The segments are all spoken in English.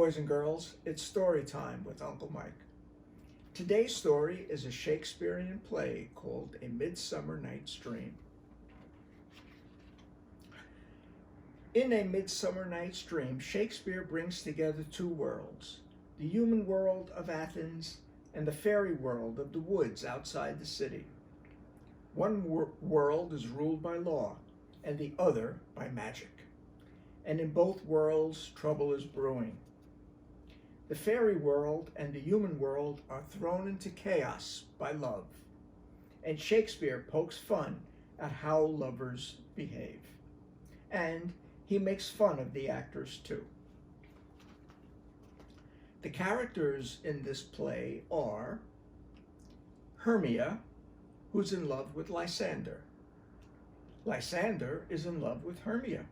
boys and girls, it's story time with Uncle Mike. Today's story is a Shakespearean play called A Midsummer Night's Dream. In A Midsummer Night's Dream, Shakespeare brings together two worlds, the human world of Athens and the fairy world of the woods outside the city. One world is ruled by law and the other by magic. And in both worlds, trouble is brewing. The fairy world and the human world are thrown into chaos by love, and Shakespeare pokes fun at how lovers behave. And he makes fun of the actors too. The characters in this play are Hermia, who's in love with Lysander. Lysander is in love with Hermia.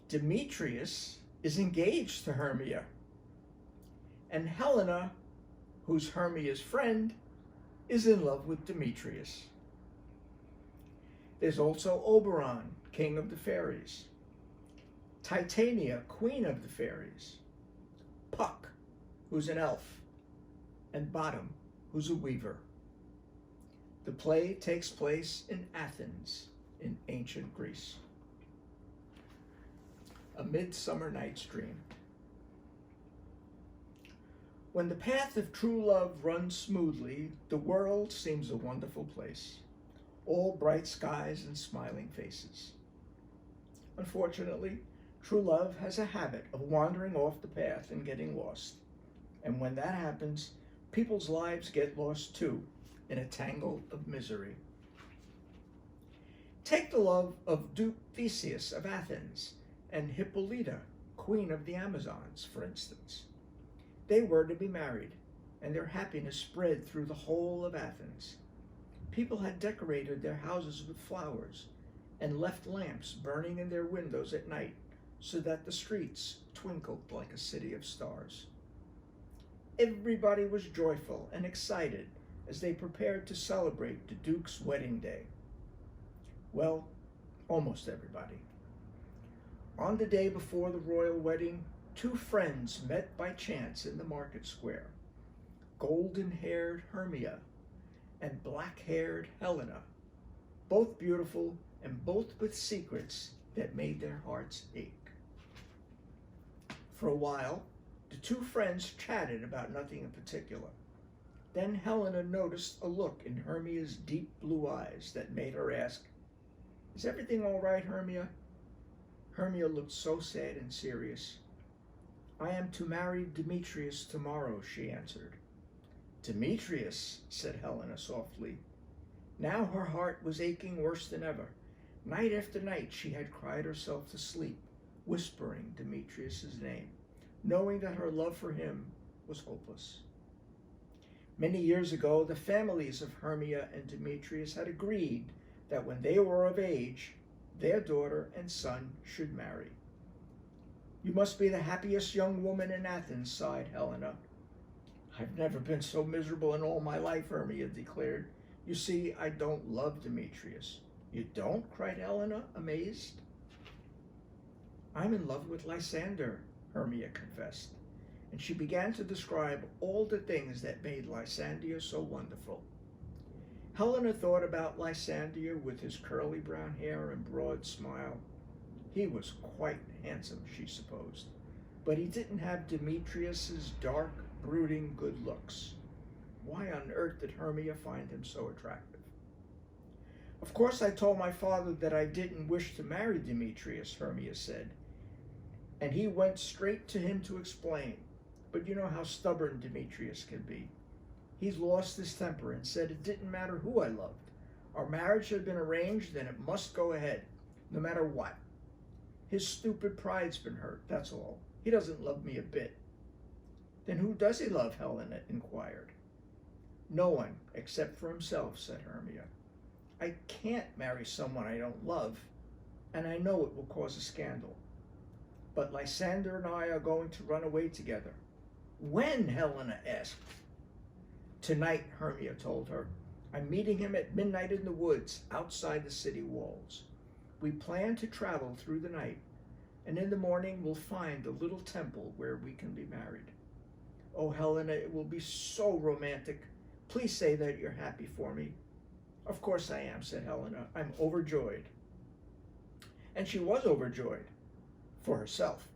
Demetrius is engaged to Hermia. And Helena, who's Hermia's friend, is in love with Demetrius. There's also Oberon, king of the fairies. Titania, queen of the fairies. Puck, who's an elf. And Bottom, who's a weaver. The play takes place in Athens, in ancient Greece. A Midsummer Night's Dream. When the path of true love runs smoothly, the world seems a wonderful place, all bright skies and smiling faces. Unfortunately, true love has a habit of wandering off the path and getting lost. And when that happens, people's lives get lost too, in a tangle of misery. Take the love of Duke Theseus of Athens and Hippolyta, queen of the Amazons, for instance. They were to be married, and their happiness spread through the whole of Athens. People had decorated their houses with flowers and left lamps burning in their windows at night so that the streets twinkled like a city of stars. Everybody was joyful and excited as they prepared to celebrate the Duke's wedding day. Well, almost everybody. On the day before the royal wedding, two friends met by chance in the market square, golden-haired Hermia and black-haired Helena, both beautiful and both with secrets that made their hearts ache. For a while, the two friends chatted about nothing in particular. Then Helena noticed a look in Hermia's deep blue eyes that made her ask, "Is everything all right, Hermia?" Hermia looked so sad and serious. "I am to marry Demetrius tomorrow," she answered. "Demetrius," said Helena softly. Now her heart was aching worse than ever. Night after night she had cried herself to sleep, whispering Demetrius's name, knowing that her love for him was hopeless. Many years ago, the families of Hermia and Demetrius had agreed that when they were of age, their daughter and son should marry. "You must be the happiest young woman in Athens," sighed Helena. "I've never been so miserable in all my life," Hermia declared. "You see, I don't love Demetrius." "You don't?" cried Helena, amazed. "I'm in love with Lysander," Hermia confessed, and she began to describe all the things that made Lysander so wonderful. Helena thought about Lysander with his curly brown hair and broad smile. He was quite handsome, she supposed, but he didn't have Demetrius's dark, brooding good looks. Why on earth did Hermia find him so attractive? "Of course I told my father that I didn't wish to marry Demetrius," Hermia said, "and he went straight to him to explain. But you know how stubborn Demetrius can be. He's lost his temper and said it didn't matter who I loved. Our marriage had been arranged and it must go ahead, no matter what. His stupid pride's been hurt, that's all. He doesn't love me a bit." "Then who does he love?" Helena inquired. "No one, except for himself," said Hermia. "I can't marry someone I don't love, and I know it will cause a scandal. But Lysander and I are going to run away together." "When?" Helena asked. "Tonight," Hermia told her. "I'm meeting him at midnight in the woods outside the city walls. We plan to travel through the night, and in the morning we'll find a little temple where we can be married. Oh, Helena, it will be so romantic. Please say that you're happy for me." "Of course I am," said Helena. "I'm overjoyed." And she was overjoyed for herself.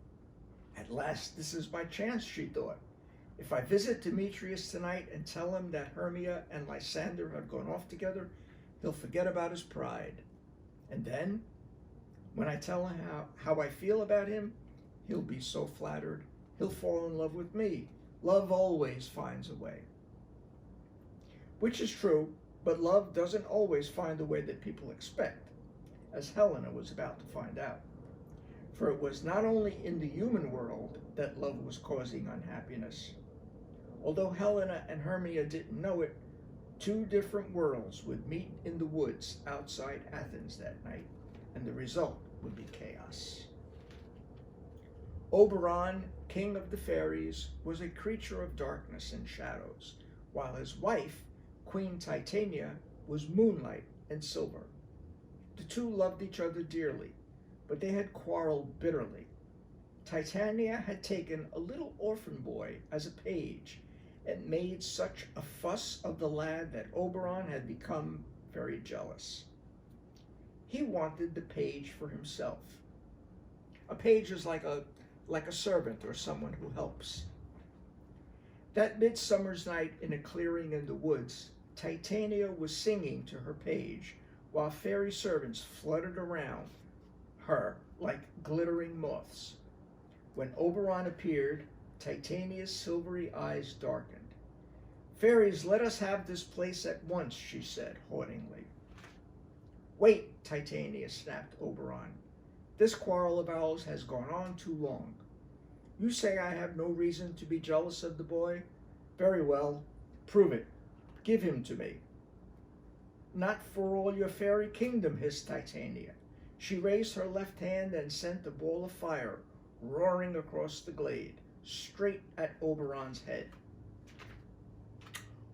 At last, this is my chance, she thought. If I visit Demetrius tonight and tell him that Hermia and Lysander have gone off together, he'll forget about his pride. And then, when I tell him how I feel about him, he'll be so flattered, he'll fall in love with me. Love always finds a way. Which is true, but love doesn't always find the way that people expect, as Helena was about to find out. For it was not only in the human world that love was causing unhappiness. Although Helena and Hermia didn't know it, two different worlds would meet in the woods outside Athens that night, and the result would be chaos. Oberon, king of the fairies, was a creature of darkness and shadows, while his wife, Queen Titania, was moonlight and silver. The two loved each other dearly, but they had quarreled bitterly. Titania had taken a little orphan boy as a page and made such a fuss of the lad that Oberon had become very jealous. He wanted the page for himself. A page is like a servant or someone who helps. That midsummer's night in a clearing in the woods, Titania was singing to her page while fairy servants fluttered around her like glittering moths. When Oberon appeared, Titania's silvery eyes darkened. "Fairies, let us have this place at once," she said haughtily. "Wait," Titania snapped Oberon. "This quarrel of ours has gone on too long. You say I have no reason to be jealous of the boy? Very well, prove it. Give him to me." "Not for all your fairy kingdom," hissed Titania. She raised her left hand and sent a ball of fire roaring across the glade, straight at Oberon's head.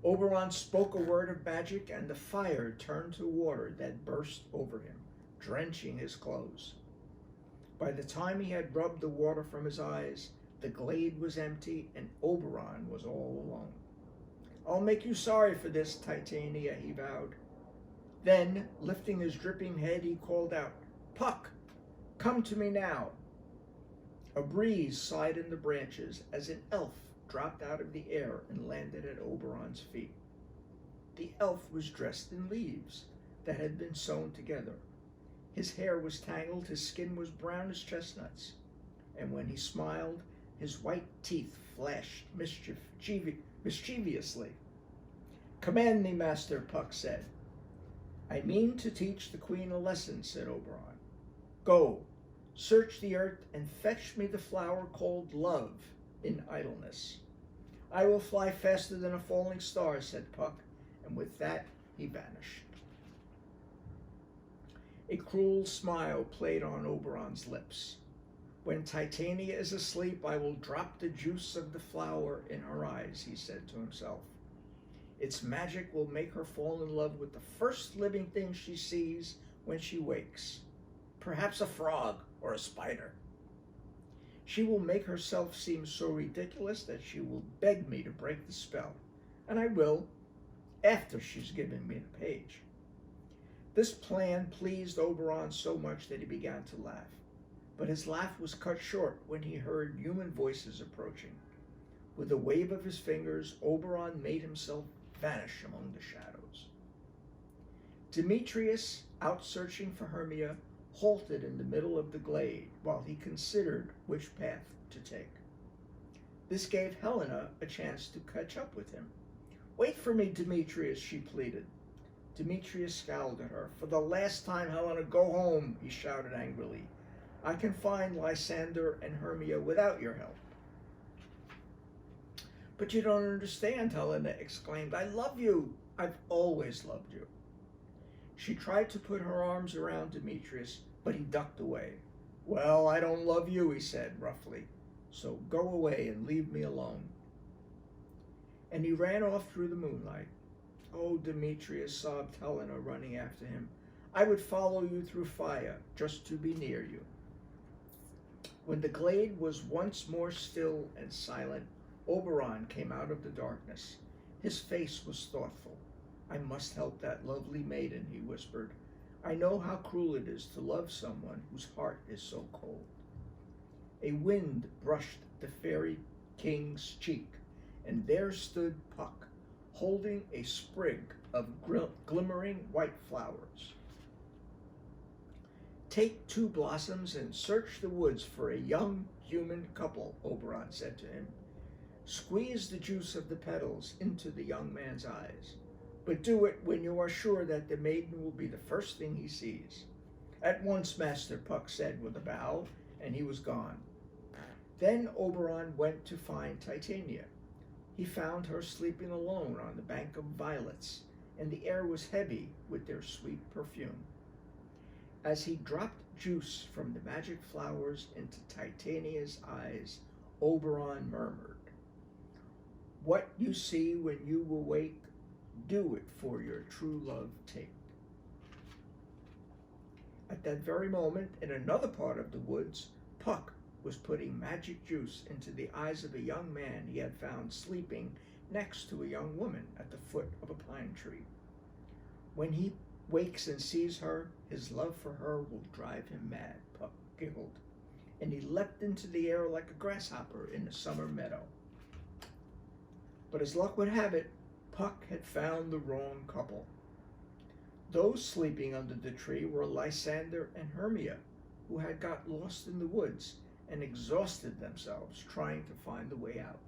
Oberon spoke a word of magic, and the fire turned to water that burst over him, drenching his clothes. By the time he had rubbed the water from his eyes, the glade was empty and Oberon was all alone. "I'll make you sorry for this, Titania," he vowed. Then, lifting his dripping head, he called out, "Puck, come to me now." A breeze sighed in the branches as an elf dropped out of the air and landed at Oberon's feet. The elf was dressed in leaves that had been sewn together. His hair was tangled, his skin was brown as chestnuts, and when he smiled, his white teeth flashed mischievously. "Command me, master," Puck said. "I mean to teach the queen a lesson," said Oberon. "Go, search the earth and fetch me the flower called love in idleness." "I will fly faster than a falling star," said Puck, and with that he vanished. A cruel smile played on Oberon's lips. "When Titania is asleep, I will drop the juice of the flower in her eyes," he said to himself. "Its magic will make her fall in love with the first living thing she sees when she wakes. Perhaps a frog or a spider. She will make herself seem so ridiculous that she will beg me to break the spell, and I will, after she's given me the page." This plan pleased Oberon so much that he began to laugh, but his laugh was cut short when he heard human voices approaching. With a wave of his fingers, Oberon made himself vanish among the shadows. Demetrius, out searching for Hermia, halted in the middle of the glade while he considered which path to take. This gave Helena a chance to catch up with him. "Wait for me, Demetrius," she pleaded. Demetrius scowled at her. "For the last time, Helena, go home," he shouted angrily. "I can find Lysander and Hermia without your help." "But you don't understand," Helena exclaimed. "I love you. I've always loved you." She tried to put her arms around Demetrius, but he ducked away. "Well, I don't love you," he said roughly, "so go away and leave me alone." And he ran off through the moonlight. "Oh, Demetrius," sobbed Helena, running after him, "I would follow you through fire just to be near you." When the glade was once more still and silent, Oberon came out of the darkness. His face was thoughtful. "I must help that lovely maiden," he whispered. "I know how cruel it is to love someone whose heart is so cold." A wind brushed the fairy king's cheek, and there stood Puck, holding a sprig of glimmering white flowers. "Take 2 blossoms and search the woods for a young human couple," Oberon said to him. "Squeeze the juice of the petals into the young man's eyes, but do it when you are sure that the maiden will be the first thing he sees." "At once, master," Puck said with a bow, and he was gone. Then Oberon went to find Titania. He found her sleeping alone on the bank of violets, and the air was heavy with their sweet perfume. As he dropped juice from the magic flowers into Titania's eyes, Oberon murmured, "What you see when you awake, do it for your true love take." At that very moment, in another part of the woods, Puck was putting magic juice into the eyes of a young man he had found sleeping next to a young woman at the foot of a pine tree. "When he wakes and sees her, his love for her will drive him mad," Puck giggled, and he leapt into the air like a grasshopper in a summer meadow. But as luck would have it, Puck had found the wrong couple. Those sleeping under the tree were Lysander and Hermia, who had got lost in the woods and exhausted themselves trying to find the way out.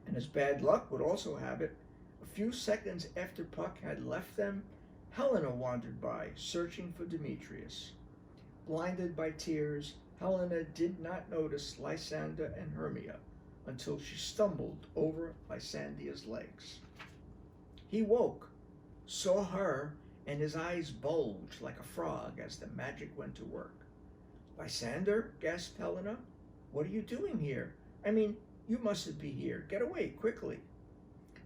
And as bad luck would also have it, a few seconds after Puck had left them, Helena wandered by, searching for Demetrius. Blinded by tears, Helena did not notice Lysander and Hermia until she stumbled over Lysandia's legs. He woke, saw her, and his eyes bulged like a frog as the magic went to work. "Lysander," gasped Helena, "what are you doing here? I mean, you mustn't be here. Get away, quickly.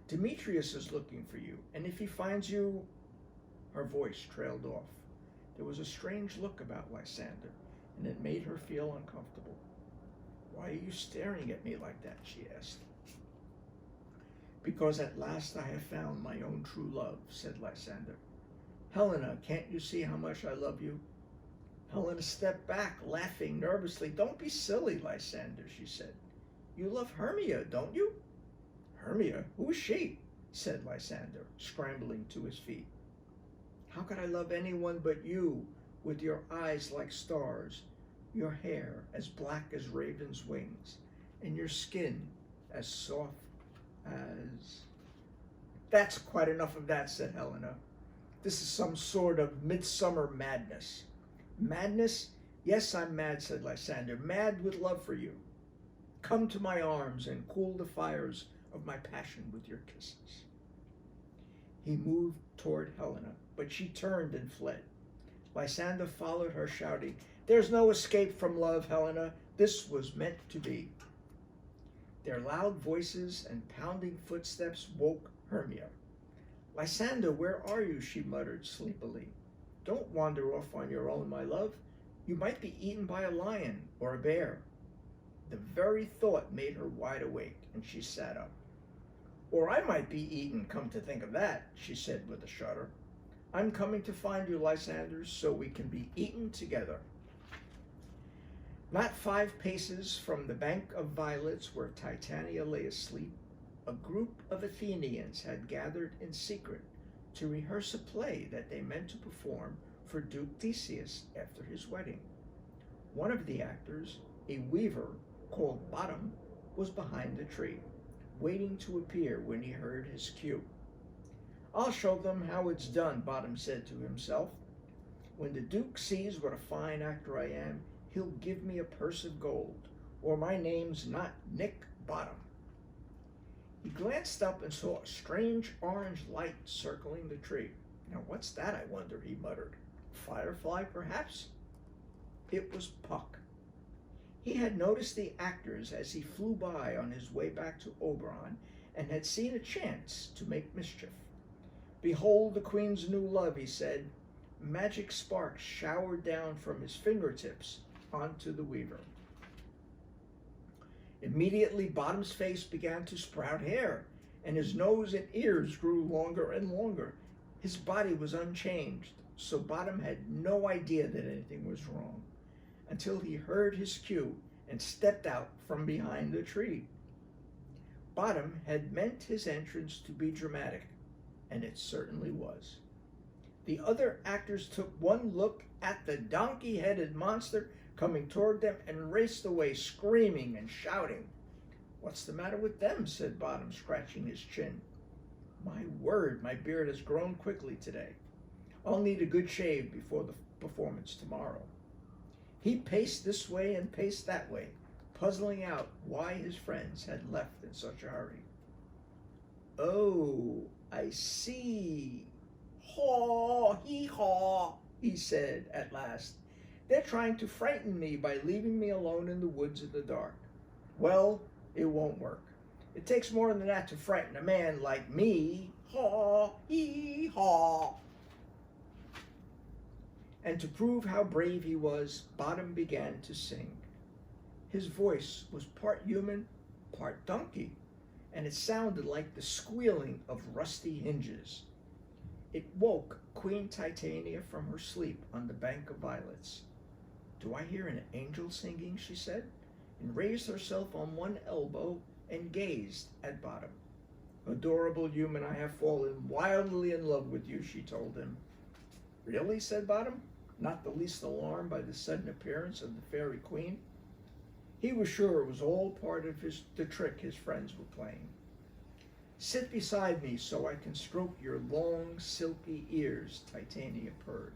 Demetrius is looking for you, and if he finds you—" Her voice trailed off. There was a strange look about Lysander, and it made her feel uncomfortable. "Why are you staring at me like that?" she asked. "Because at last I have found my own true love," said Lysander. "Helena, can't you see how much I love you?" Helena stepped back, laughing nervously. "Don't be silly, Lysander," she said. "You love Hermia, don't you?" "Hermia? Who is she?" said Lysander, scrambling to his feet. "How could I love anyone but you, with your eyes like stars, your hair as black as raven's wings, and your skin as soft as—" "That's quite enough of that," said Helena. "This is some sort of midsummer madness." "Madness? Yes, I'm mad," said Lysander, "mad with love for you. Come to my arms and cool the fires of my passion with your kisses." He moved toward Helena, but she turned and fled. Lysander followed her, shouting, "There's no escape from love, Helena. This was meant to be." Their loud voices and pounding footsteps woke Hermia. "Lysander, where are you?" she muttered sleepily. "Don't wander off on your own, my love. You might be eaten by a lion or a bear." The very thought made her wide awake, and she sat up. "Or I might be eaten, come to think of that," she said with a shudder. "I'm coming to find you, Lysander, so we can be eaten together." Not 5 paces from the bank of violets where Titania lay asleep, a group of Athenians had gathered in secret to rehearse a play that they meant to perform for Duke Theseus after his wedding. One of the actors, a weaver called Bottom, was behind the tree, waiting to appear when he heard his cue. "I'll show them how it's done," Bottom said to himself. "When the Duke sees what a fine actor I am, he'll give me a purse of gold, or my name's not Nick Bottom." He glanced up and saw a strange orange light circling the tree. "Now what's that, I wonder," he muttered. "A firefly, perhaps?" It was Puck. He had noticed the actors as he flew by on his way back to Oberon, and had seen a chance to make mischief. "Behold the queen's new love," he said. Magic sparks showered down from his fingertips, onto the weaver. Immediately, Bottom's face began to sprout hair, and his nose and ears grew longer and longer. His body was unchanged, so Bottom had no idea that anything was wrong, until he heard his cue and stepped out from behind the tree. Bottom had meant his entrance to be dramatic, and it certainly was. The other actors took one look at the donkey-headed monster coming toward them and raced away, screaming and shouting. "What's the matter with them?" said Bottom, scratching his chin. "My word, my beard has grown quickly today. I'll need a good shave before the performance tomorrow." He paced this way and paced that way, puzzling out why his friends had left in such a hurry. "Oh, I see. Haw, hee-haw," he said at last. "They're trying to frighten me by leaving me alone in the woods in the dark. Well, it won't work. It takes more than that to frighten a man like me. Haw, hee-haw." And to prove how brave he was, Bottom began to sing. His voice was part human, part donkey, and it sounded like the squealing of rusty hinges. It woke Queen Titania from her sleep on the bank of violets. "Do I hear an angel singing?" she said, and raised herself on one elbow and gazed at Bottom. "Adorable human, I have fallen wildly in love with you," she told him. "Really?" said Bottom, not the least alarmed by the sudden appearance of the fairy queen. He was sure it was all part of the trick his friends were playing. "Sit beside me so I can stroke your long, silky ears," Titania purred.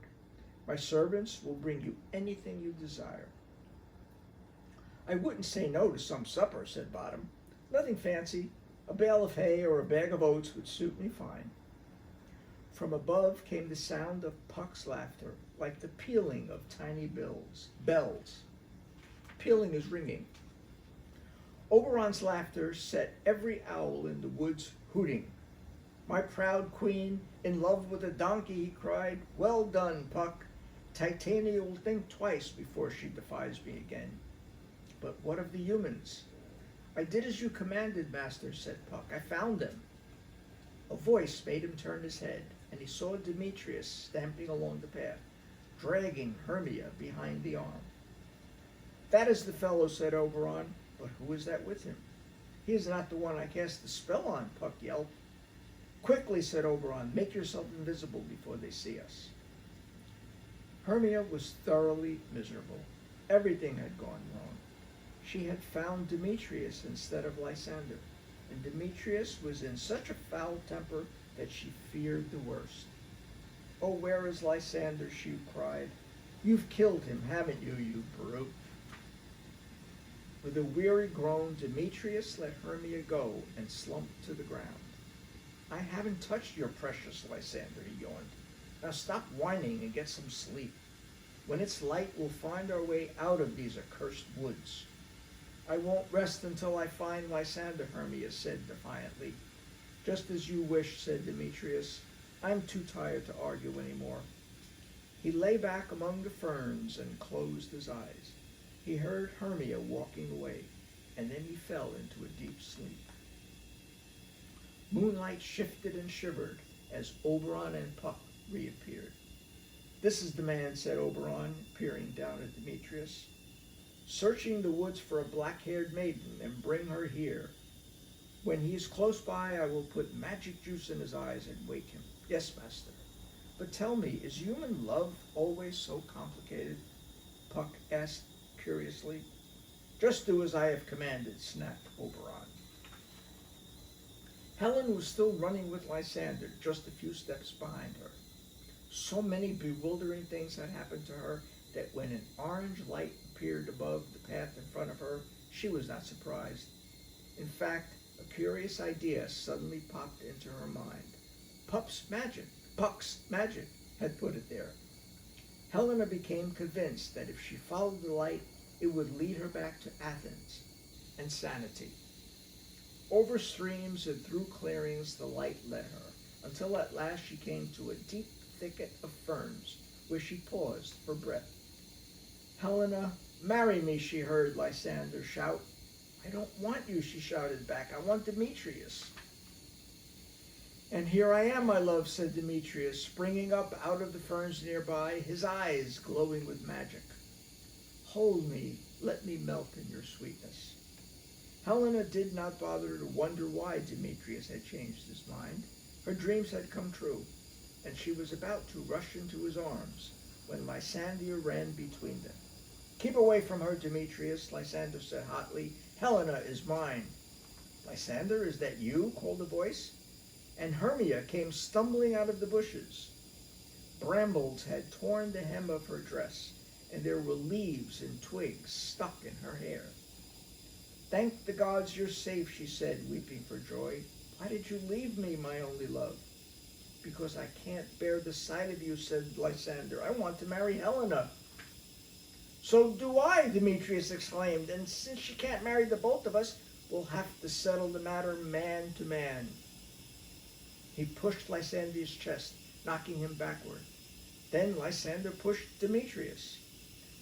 "My servants will bring you anything you desire." "I wouldn't say no to some supper," said Bottom. "Nothing fancy. A bale of hay or a bag of oats would suit me fine." From above came the sound of Puck's laughter, like the pealing of tiny bells. Pealing is ringing. Oberon's laughter set every owl in the woods hooting. "My proud queen, in love with a donkey," he cried. "Well done, Puck. Titania will think twice before she defies me again." "But what of the humans?" "I did as you commanded, master," said Puck. "I found them." A voice made him turn his head, and he saw Demetrius stamping along the path, dragging Hermia behind the arm. "That is the fellow," said Oberon. "But who is that with him?" "He is not the one I cast the spell on," Puck yelped. "Quickly," said Oberon, "make yourself invisible before they see us." Hermia was thoroughly miserable. Everything had gone wrong. She had found Demetrius instead of Lysander, and Demetrius was in such a foul temper that she feared the worst. "Oh, where is Lysander?" she cried. "You've killed him, haven't you, you brute?" With a weary groan, Demetrius let Hermia go and slumped to the ground. "I haven't touched your precious Lysander," he yawned. "Now stop whining and get some sleep. When it's light, we'll find our way out of these accursed woods." "I won't rest until I find Lysander," Hermia said defiantly. "Just as you wish," said Demetrius. "I'm too tired to argue anymore." He lay back among the ferns and closed his eyes. He heard Hermia walking away, and then he fell into a deep sleep. Moonlight shifted and shivered as Oberon and Puck reappeared. "This is the man," said Oberon, peering down at Demetrius. "Searching the woods for a black-haired maiden and bring her here. When he is close by, I will put magic juice in his eyes and wake him." "Yes, master. But tell me, is human love always so complicated?" Puck asked curiously. "Just do as I have commanded," snapped Oberon. Helen was still running with Lysander, just a few steps behind her. So many bewildering things had happened to her that when an orange light appeared above the path in front of her, she was not surprised. In fact, a curious idea suddenly popped into her mind. Puck's magic had put it there. Helena became convinced that if she followed the light, it would lead her back to Athens and sanity. Over streams and through clearings the light led her, until at last she came to a deep thicket of ferns, where she paused for breath. Helena Marry me, she heard Lysander shout. I don't want you, she shouted back. I want Demetrius. And here I am, my love, said Demetrius, springing up out of the ferns nearby, his eyes glowing with magic. Hold me, let me melt in your sweetness. Helena did not bother to wonder why Demetrius had changed his mind. Her dreams had come true, and she was about to rush into his arms when Lysander ran between them. Keep away from her, Demetrius, Lysander said hotly. Helena is mine. Lysander, is that you? Called a voice. And Hermia came stumbling out of the bushes. Brambles had torn the hem of her dress, and there were leaves and twigs stuck in her hair. Thank the gods you're safe, she said, weeping for joy. Why did you leave me, my only love? Because I can't bear the sight of you, said Lysander. I want to marry Helena. So do I, Demetrius exclaimed, and since she can't marry the both of us, we'll have to settle the matter man to man. He pushed Lysander's chest, knocking him backward. Then Lysander pushed Demetrius.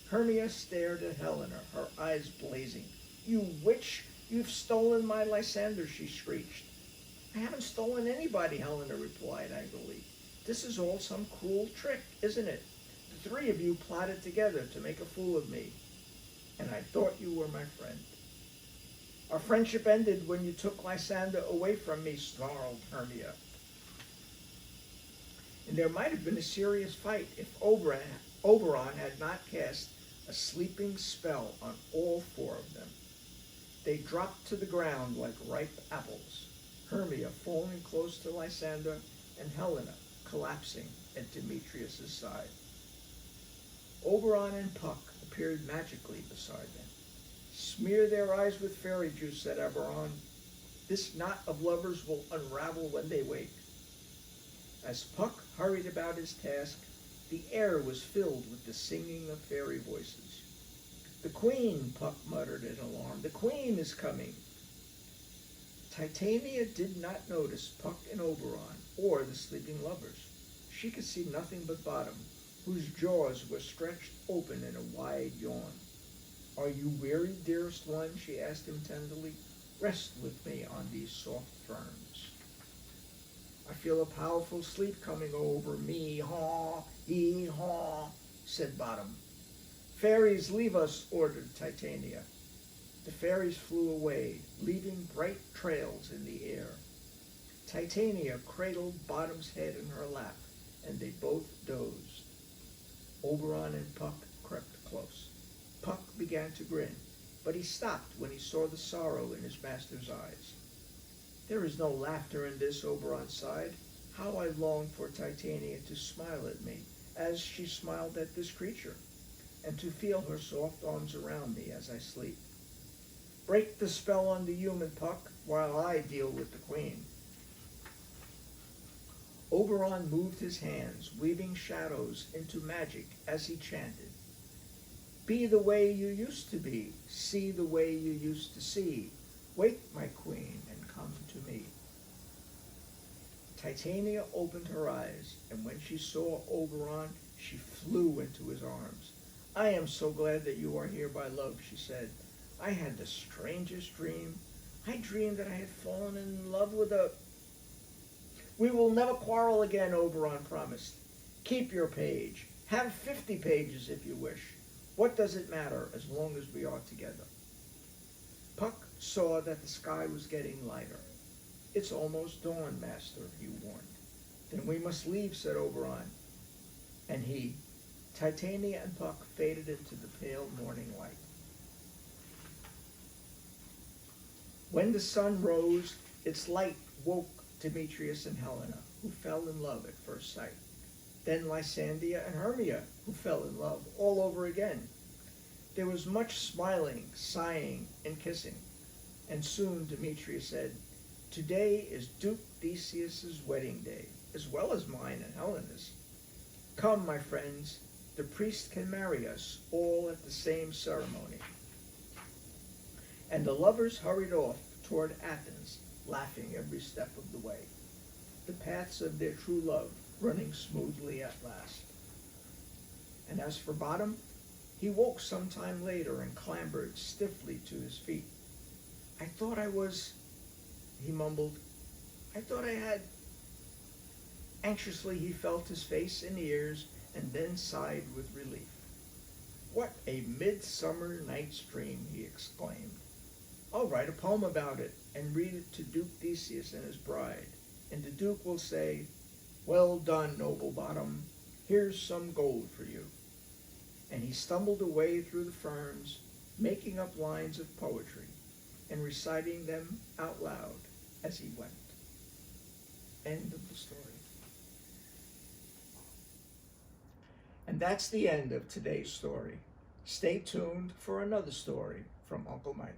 Hermia stared at Helena, her eyes blazing. You witch, you've stolen my Lysander, she screeched. I haven't stolen anybody, Helena replied angrily. This is all some cruel trick, isn't it? The three of you plotted together to make a fool of me, and I thought you were my friend. Our friendship ended when you took Lysander away from me, snarled Hermia. And there might have been a serious fight if Oberon had not cast a sleeping spell on all four of them. They dropped to the ground like ripe apples, Hermia falling close to Lysander and Helena collapsing at Demetrius' side. Oberon and Puck appeared magically beside them. Smear their eyes with fairy juice, said Oberon. This knot of lovers will unravel when they wake. As Puck hurried about his task, the air was filled with the singing of fairy voices. The queen, Puck muttered in alarm. The queen is coming. Titania did not notice Puck and Oberon or the sleeping lovers. She could see nothing but Bottom, whose jaws were stretched open in a wide yawn. Are you weary, dearest one? She asked him tenderly. Rest with me on these soft ferns. I feel a powerful sleep coming over me, haw, hee, haw, said Bottom. Fairies, leave us, ordered Titania. The fairies flew away, leaving bright trails in the air. Titania cradled Bottom's head in her lap, and they both dozed. Oberon and Puck crept close. Puck began to grin, but he stopped when he saw the sorrow in his master's eyes. There is no laughter in this, Oberon sighed. How I long for Titania to smile at me, as she smiled at this creature, and to feel her soft arms around me as I sleep. Break the spell on the human, Puck, while I deal with the queen. Oberon moved his hands, weaving shadows into magic as he chanted. Be the way you used to be, see the way you used to see. Wake, my queen, and come to me. Titania opened her eyes, and when she saw Oberon, she flew into his arms. I am so glad that you are here, my love, she said. I had the strangest dream. I dreamed that I had fallen in love with a... We will never quarrel again, Oberon promised. Keep your page. Have 50 pages if you wish. What does it matter as long as we are together? Puck saw that the sky was getting lighter. It's almost dawn, master, he warned. Then we must leave, said Oberon. And he, Titania and Puck faded into the pale morning light. When the sun rose, its light woke Demetrius and Helena, who fell in love at first sight. Then Lysander and Hermia, who fell in love all over again. There was much smiling, sighing, and kissing. And soon Demetrius said, Today is Duke Theseus's wedding day, as well as mine and Helena's. Come, my friends, the priest can marry us all at the same ceremony. And the lovers hurried off toward Athens, laughing every step of the way, the paths of their true love running smoothly at last. And as for Bottom, He woke some time later and clambered stiffly to his feet. I thought I was, he mumbled. I thought I had. Anxiously he felt his face and ears and then sighed with relief. What a midsummer night's dream, he exclaimed. I'll write a poem about it and read it to Duke Decius and his bride, and the Duke will say, well done, noble bottom, here's some gold for you. And he stumbled away through the ferns, making up lines of poetry and reciting them out loud as he went. End of the story. And that's the end of today's story. Stay tuned for another story from Uncle Mike.